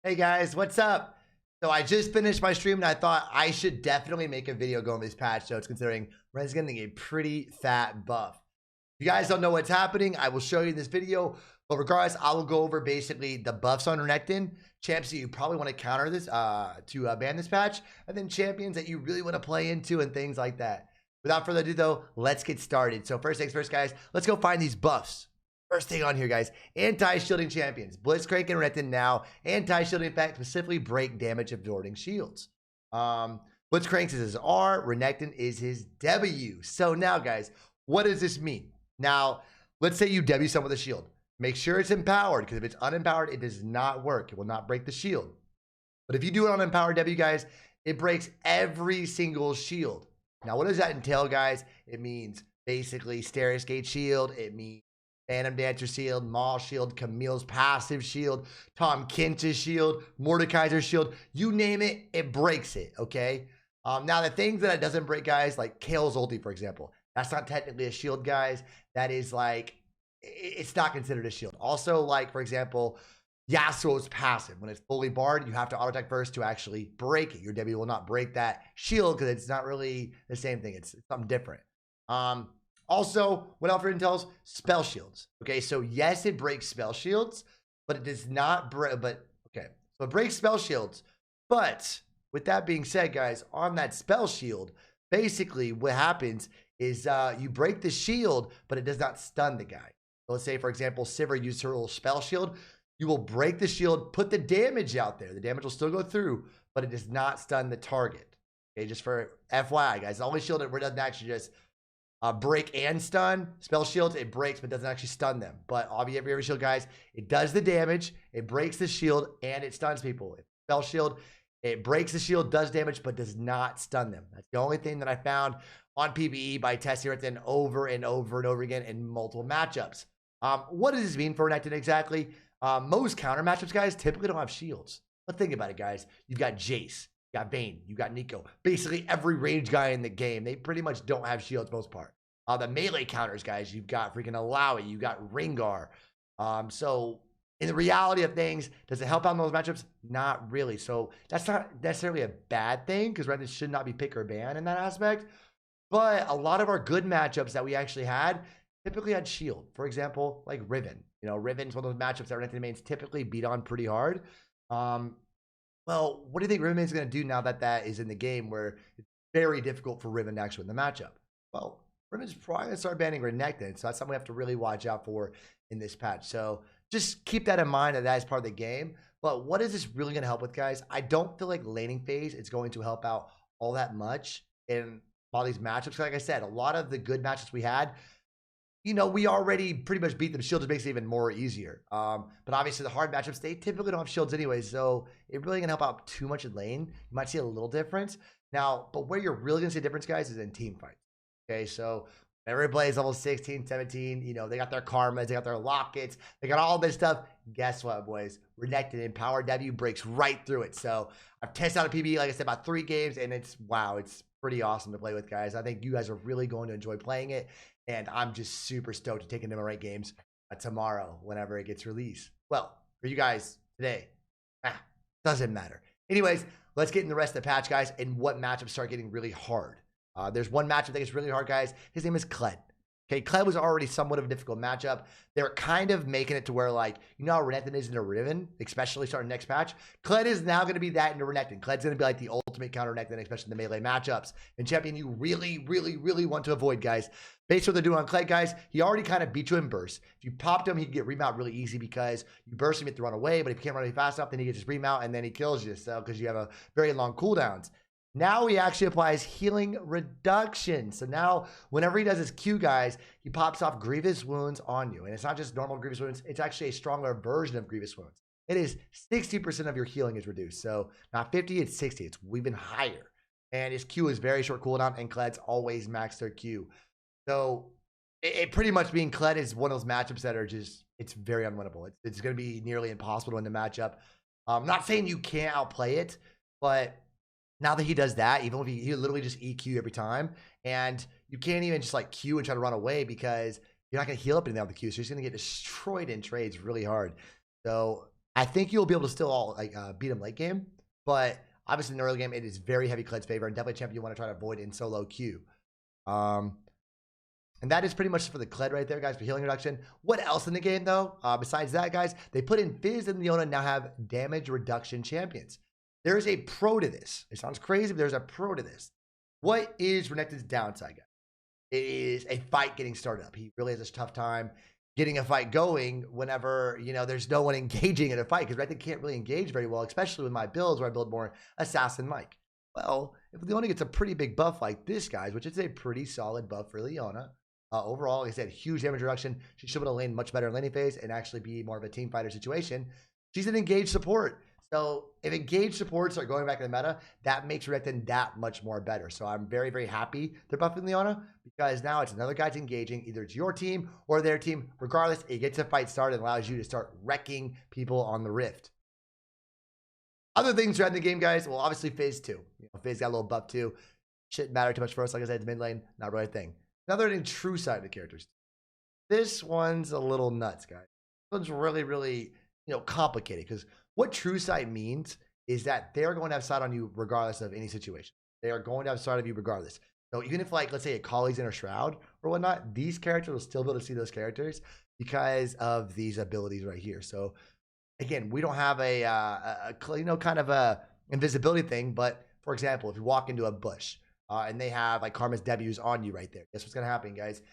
Hey guys, what's up? So I just finished my stream and I thought I should definitely make a video going this patch notes considering Ren's getting a pretty fat buff. If you guys don't know what's happening, I will show you in this video. But regardless, I will go over basically the buffs on Renekton, champs that you probably want to counter this to ban this patch, and then champions that you really want to play into and things like that. Without further ado though, let's get started. So first things first, guys, let's go find these buffs. First thing on here, guys, anti-shielding champions. Blitzcrank and Renekton now. Anti-shielding effect, specifically break damage absorbing shields. Blitzcrank is his R, Renekton is his W. So now, guys, what does this mean? Now, let's say you W someone with a shield. Make sure it's empowered, because if it's unempowered, it does not work. It will not break the shield. But if you do it on empowered W, guys, it breaks every single shield. Now, what does that entail, guys? It means basically Stairs Gate shield. It means Phantom Dancer shield, Maul shield, Camille's passive shield, Tom Kinch's shield, Mordekaiser's shield. You name it, it breaks it, okay? Now, the things that it doesn't break, guys, like Kale's ulti, for example, that's not technically a shield, guys. That is like, it's not considered a shield. Also, like, for example, Yasuo's passive. When it's fully barred, you have to auto attack first to actually break it. Your W will not break that shield because it's not really the same thing. It's something different. Also, what Alfred entails, spell shields. Okay, so yes, it breaks spell shields, but it does not break. But okay, so it breaks spell shields. But with that being said, guys, on that spell shield, basically what happens is you break the shield, but it does not stun the guy. So let's say, for example, Sivir used her little spell shield. You will break the shield, put the damage out there. The damage will still go through, but it does not stun the target. Okay, just for FYI, guys, the only shield that doesn't actually just break and stun. Spell shields, it breaks but doesn't actually stun them. But every shield, guys, it does the damage, it breaks the shield, and it stuns people. Spell shield, it breaks the shield, does damage, but does not stun them. That's the only thing that I found on PvE by testing it then over and over and over again in multiple matchups. What does this mean for Renekton exactly? Most counter matchups, guys, typically don't have shields. But think about it, guys. You've got Jace, you got Vayne, you got Nico. Basically, every range guy in the game, they pretty much don't have shields most part. The melee counters, guys, you've got freaking Alawi, you got Ringar. So in the reality of things, does it help out in those matchups? Not really. So that's not necessarily a bad thing, because Renekton should not be pick or ban in that aspect. But a lot of our good matchups that we actually had typically had shield. For example, like Riven. You know, Riven's one of those matchups that Renekton mains typically beat on pretty hard. Well, what do you think Riven is going to do now that that is in the game, where it's very difficult for Riven to actually win the matchup? Well, Riven's probably going to start banning Renekton, so that's something we have to really watch out for in this patch. So just keep that in mind, that is part of the game. But what is this really going to help with, guys? I don't feel like laning phase is going to help out all that much in all these matchups. Like I said, a lot of the good matchups we had, you know, we already pretty much beat them. Shields just makes it even more easier. But obviously the hard matchups, they typically don't have shields anyway, so it really can help out too much in lane. You might see a little difference. Now, but where you're really going to see a difference, guys, is in team fights. Okay, so everybody plays level 16, 17, you know, they got their karmas, they got their lockets, they got all this stuff. Guess what, boys? Renekton in Power W breaks right through it. So I've tested out a PvE, like I said, about 3 games, and it's, wow, it's pretty awesome to play with, guys. I think you guys are really going to enjoy playing it, and I'm just super stoked to take into my right games tomorrow whenever it gets released. Well, for you guys today, doesn't matter. Anyways, let's get in the rest of the patch, guys, and what matchups start getting really hard. There's one matchup that is really hard, guys. His name is Kled. Okay, Kled was already somewhat of a difficult matchup. They're kind of making it to where, like, you know how Renekton is in a Riven, especially starting next patch? Kled is now going to be that into Renekton. Kled's going to be like the ultimate counter Renekton, especially in the melee matchups. And champion you really, really, really want to avoid, guys. Based on what they're doing on Kled, guys, he already kind of beat you in burst. If you popped him, he can get remount really easy because you burst him, you have to run away. But if you can't run really fast enough, then he gets his remount and then he kills you. So, because you have a very long cooldowns. Now he actually applies healing reduction. So now whenever he does his Q, guys, he pops off grievous wounds on you. And it's not just normal grievous wounds. It's actually a stronger version of grievous wounds. It is 60% of your healing is reduced. So not 50, it's 60. It's even higher. And his Q is very short cooldown, and Kled's always max their Q. So it pretty much being Kled is one of those matchups that are just, it's very unwinnable. It's going to be nearly impossible to win the matchup. I'm not saying you can't outplay it, but now that he does that, even if he literally just EQ every time, and you can't even just like Q and try to run away because you're not going to heal up anything on the Q, so you're just going to get destroyed in trades really hard. So I think you'll be able to still all like beat him late game, but obviously in the early game it is very heavy Kled's favor and definitely a champion you want to try to avoid in solo queue. And that is pretty much for the Kled right there, guys, for healing reduction. What else in the game, though? Besides that, guys, they put in Fizz and Leona now have damage reduction champions. There is a pro to this. It sounds crazy, but there's a pro to this. What is Renekton's downside, guys? It is a fight getting started up. He really has a tough time getting a fight going whenever, you know, there's no one engaging in a fight, because Renekton can't really engage very well, especially with my builds where I build more Assassin Mike. Well, if Leona gets a pretty big buff like this, guys, which is a pretty solid buff for Leona, overall, like I said, huge damage reduction. She should be able to lane much better in laning phase and actually be more of a team fighter situation. She's an engaged support. So if engaged supports are going back in the meta, that makes Renekton that much more better. So I'm very, very happy they're buffing Leona, because now it's another guy engaging. Either it's your team or their team. Regardless, it gets a fight started and allows you to start wrecking people on the Rift. Other things throughout the game, guys, well, obviously Phase 2. You know, Phase got a little buff too. Shouldn't matter too much for us. Like I said, it's mid lane, not really a thing. Another true side of the characters. This one's a little nuts, guys. This one's really, really, complicated, because what true sight means is that they're going to have sight on you regardless of any situation. They are going to have sight of you regardless. So even if, like, let's say a colleague's in a shroud or whatnot, these characters will still be able to see those characters because of these abilities right here. So again, we don't have a kind of a invisibility thing, but for example, if you walk into a bush, and they have like Karma's debuts on you right there, guess what's gonna happen, guys?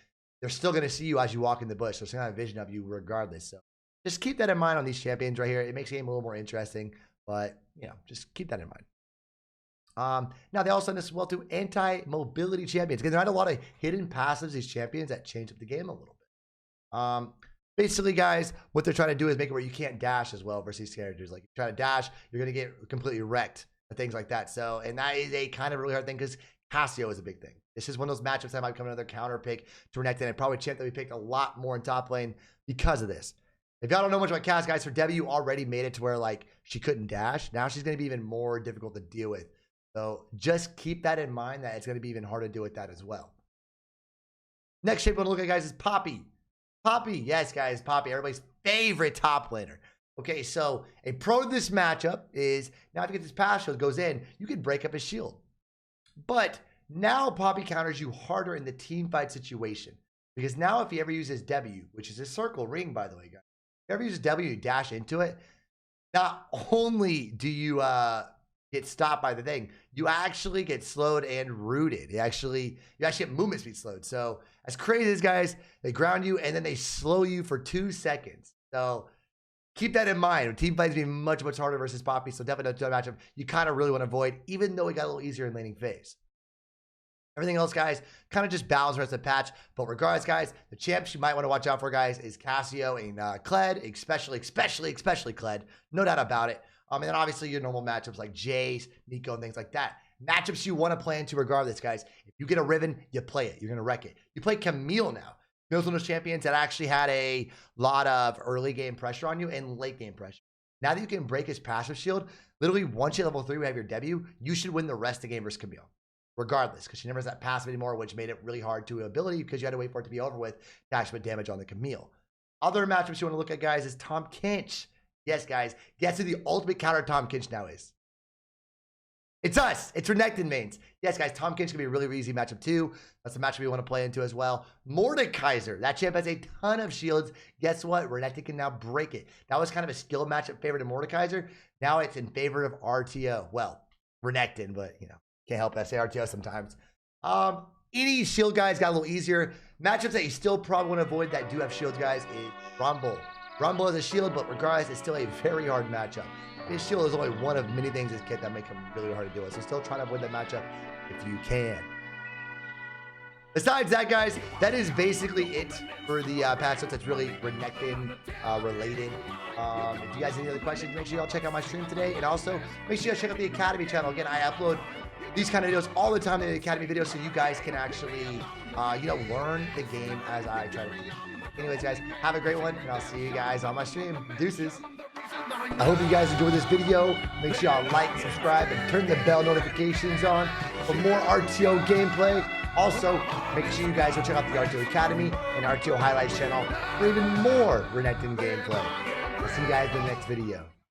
They're still gonna see you as you walk in the bush. So it's gonna have a vision of you regardless. So just keep that in mind on these champions right here. It makes the game a little more interesting, but just keep that in mind. Now they also send this well to anti-mobility champions, because there are a lot of hidden passives, these champions, that change up the game a little bit. Basically, guys, what they're trying to do is make it where you can't dash as well versus these characters. Like, if you try to dash, you're gonna get completely wrecked and things like that. So, and that is a kind of really hard thing, because Cassio is a big thing. This is one of those matchups that might become another counter pick to Renekton, and probably a champ that we picked a lot more in top lane because of this. If y'all don't know much about Cass, guys, her debut already made it to where, like, she couldn't dash. Now she's going to be even more difficult to deal with. So just keep that in mind, that it's going to be even harder to deal with that as well. Next shape we're going to look at, guys, is Poppy. Poppy, yes, guys, Poppy, everybody's favorite top laner. Okay, so a pro to this matchup is, now if you get this pass shield goes in, you can break up his shield. But now Poppy counters you harder in the team fight situation. Because now if he ever uses W, which is a circle ring, by the way, guys. If he ever uses W, you dash into it. Not only do you get stopped by the thing, you actually get slowed and rooted. You actually get movement speed slowed. So as crazy as, guys, they ground you and then they slow you for 2 seconds. So keep that in mind. Team fights be much, much harder versus Poppy, so definitely a matchup you kind of really want to avoid, even though it got a little easier in laning phase. Everything else, guys, kind of just battles the rest of the patch. But regardless, guys, the champs you might want to watch out for, guys, is Cassio and Kled, especially Kled. No doubt about it. And then obviously your normal matchups like Jace, Nico, and things like that. Matchups you want to play into regardless, guys. If you get a Riven, you play it. You're going to wreck it. You play Camille now. Camille's one of those champions that actually had a lot of early game pressure on you and late game pressure. Now that you can break his passive shield, literally once you level 3, we have your debut, you should win the rest of the game versus Camille. Regardless, because she never has that passive anymore, which made it really hard to ability, because you had to wait for it to be over with to actually put damage on the Camille. Other matchups you want to look at, guys, is Tahm Kench. Yes, guys, guess who the ultimate counter Tahm Kench now is? It's us. It's Renekton mains. Yes, guys, Tahm Kench can be a really, really easy matchup too. That's a matchup we want to play into as well. Mordekaiser. That champ has a ton of shields. Guess what? Renekton can now break it. That was kind of a skill matchup favorite of Mordekaiser. Now it's in favor of RTO. Well, Renekton, but, can't help it. I say RTO sometimes. Any shield guys got a little easier. Matchups that you still probably want to avoid that do have shields, guys, is Rumble. Rumble is a shield, but regardless, it's still a very hard matchup. His shield is only one of many things that make him really hard to deal with. So still try to avoid that matchup if you can. Besides that, guys, that is basically it for the patch notes that's really Renekton related. If you guys have any other questions, make sure y'all check out my stream today. And also, make sure you guys check out the Academy channel. Again, I upload these kind of videos all the time in the Academy videos, so you guys can actually, learn the game as I try to do. Anyways, guys, have a great one, and I'll see you guys on my stream. Deuces. I hope you guys enjoyed this video. Make sure y'all like, subscribe, and turn the bell notifications on for more RTO gameplay. Also, make sure you guys go check out the RTO Academy and RTO Highlights channel for even more Renekton gameplay. I'll see you guys in the next video.